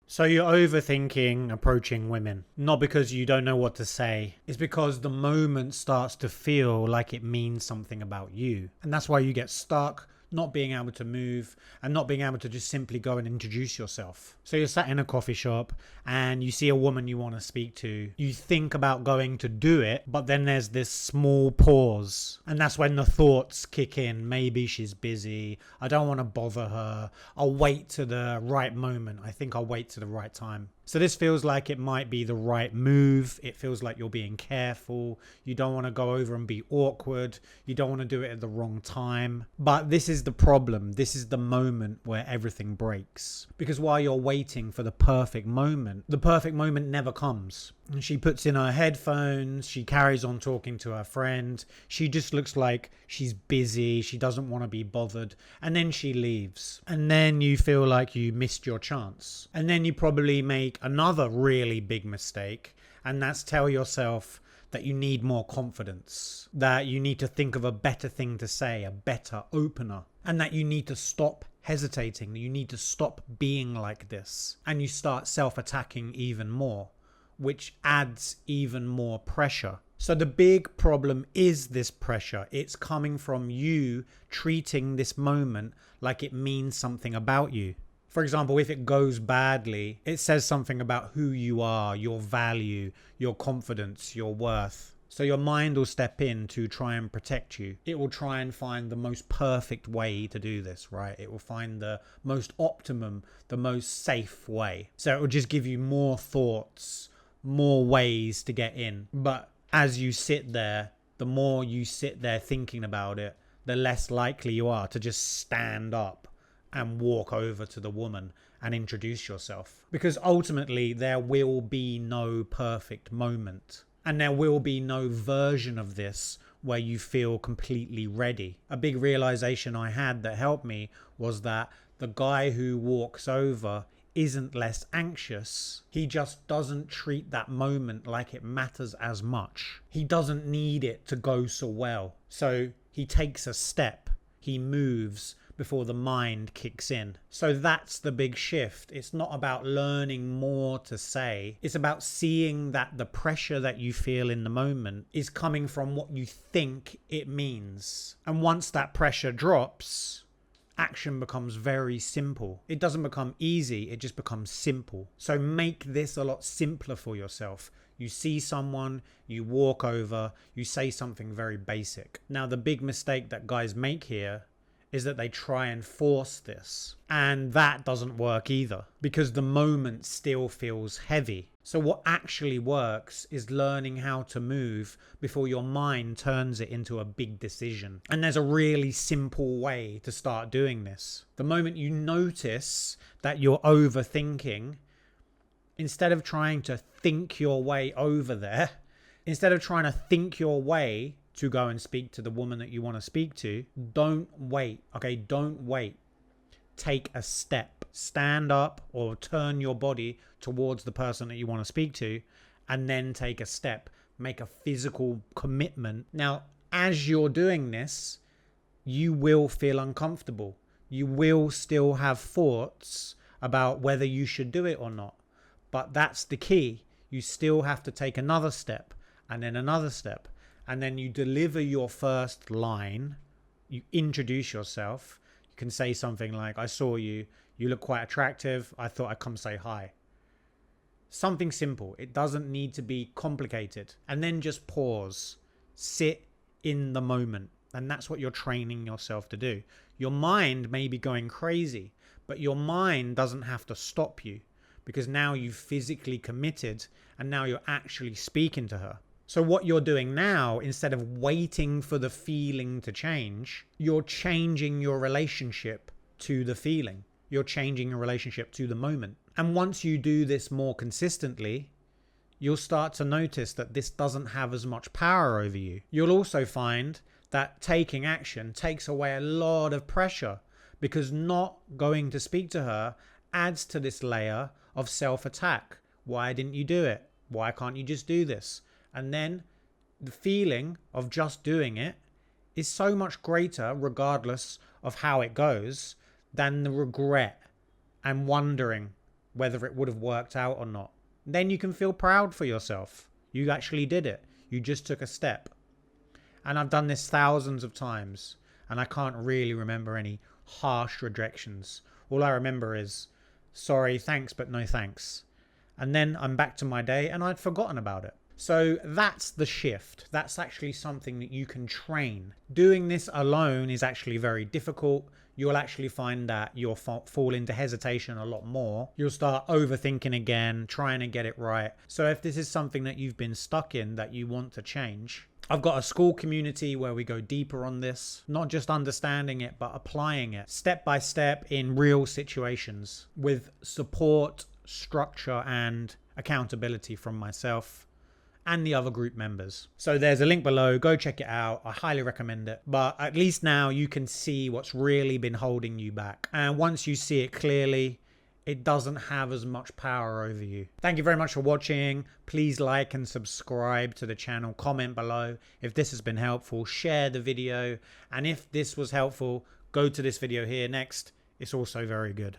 So you're overthinking approaching women, not because you don't know what to say. It's because the moment starts to feel like it means something about you. And that's why you get stuck, not being able to move and not being able to just simply go and introduce yourself. So you're sat in a coffee shop and you see a woman you want to speak to. You think about going to do it, but then there's this small pause. And that's when the thoughts kick in. Maybe she's busy. I don't want to bother her. I'll wait to the right moment. I think I'll wait to the right time. So this feels like it might be the right move. It feels like you're being careful. You don't want to go over and be awkward. You don't want to do it at the wrong time. But this is the problem. This is the moment where everything breaks. Because while you're waiting for the perfect moment never comes. And she puts in her headphones. She carries on talking to her friend. She just looks like she's busy. She doesn't want to be bothered. And then she leaves. And then you feel like you missed your chance. And then you probably make another really big mistake, and that's tell yourself that you need more confidence, that you need to think of a better thing to say, a better opener, and that you need to stop hesitating, you need to stop being like this, and you start self-attacking even more, which adds even more pressure. So the big problem is this pressure. It's coming from you treating this moment like it means something about you. For example, if it goes badly, it says something about who you are, your value, your confidence, your worth. So your mind will step in to try and protect you. It will try and find the most perfect way to do this, right? It will find the most optimum, the most safe way. So it will just give you more thoughts, more ways to get in. But as you sit there, the more you sit there thinking about it, the less likely you are to just stand up and walk over to the woman and introduce yourself. Because ultimately there will be no perfect moment. And there will be no version of this where you feel completely ready. A big realization I had that helped me was that the guy who walks over isn't less anxious. He just doesn't treat that moment like it matters as much. He doesn't need it to go so well. So he takes a step. He moves before the mind kicks in. So that's the big shift. It's not about learning more to say. It's about seeing that the pressure that you feel in the moment is coming from what you think it means. And once that pressure drops, action becomes very simple. It doesn't become easy, it just becomes simple. So make this a lot simpler for yourself. You see someone, you walk over, you say something very basic. Now, the big mistake that guys make here is that they try and force this. And that doesn't work either, because the moment still feels heavy. So what actually works is learning how to move before your mind turns it into a big decision. And there's a really simple way to start doing this. The moment you notice that you're overthinking, instead of trying to think your way over there, instead of trying to think your way to go and speak to the woman that you want to speak to, don't wait. Okay, don't wait. Take a step. Stand up or turn your body towards the person that you want to speak to, and then take a step. Make a physical commitment. Now, as you're doing this, you will feel uncomfortable. You will still have thoughts about whether you should do it or not. But that's the key. You still have to take another step, and then another step. And then you deliver your first line, you introduce yourself. You can say something like, I saw you, you look quite attractive, I thought I'd come say hi. Something simple. It doesn't need to be complicated. And then just pause, sit in the moment. And that's what you're training yourself to do. Your mind may be going crazy, but your mind doesn't have to stop you, because now you've physically committed and now you're actually speaking to her. So what you're doing now, instead of waiting for the feeling to change, you're changing your relationship to the feeling. You're changing your relationship to the moment. And once you do this more consistently, you'll start to notice that this doesn't have as much power over you. You'll also find that taking action takes away a lot of pressure, because not going to speak to her adds to this layer of self-attack. Why didn't you do it? Why can't you just do this? And then the feeling of just doing it is so much greater, regardless of how it goes, than the regret and wondering whether it would have worked out or not. Then you can feel proud for yourself. You actually did it. You just took a step. And I've done this thousands of times, and I can't really remember any harsh rejections. All I remember is, sorry, thanks, but no thanks. And then I'm back to my day and I'd forgotten about it. So that's the shift. That's actually something that you can train. Doing this alone is actually very difficult. You'll actually find that you'll fall into hesitation a lot more. You'll start overthinking again, trying to get it right. So if this is something that you've been stuck in that you want to change, I've got a school community where we go deeper on this, not just understanding it, but applying it step by step in real situations with support, structure, and accountability from myself and the other group members. So there's a link below. Go check it out. I highly recommend it. But at least now you can see what's really been holding you back. And once you see it clearly, it doesn't have as much power over you. Thank you very much for watching. Please like and subscribe to the channel. Comment below if this has been helpful. Share the video. And if this was helpful, go to this video here next. It's also very good.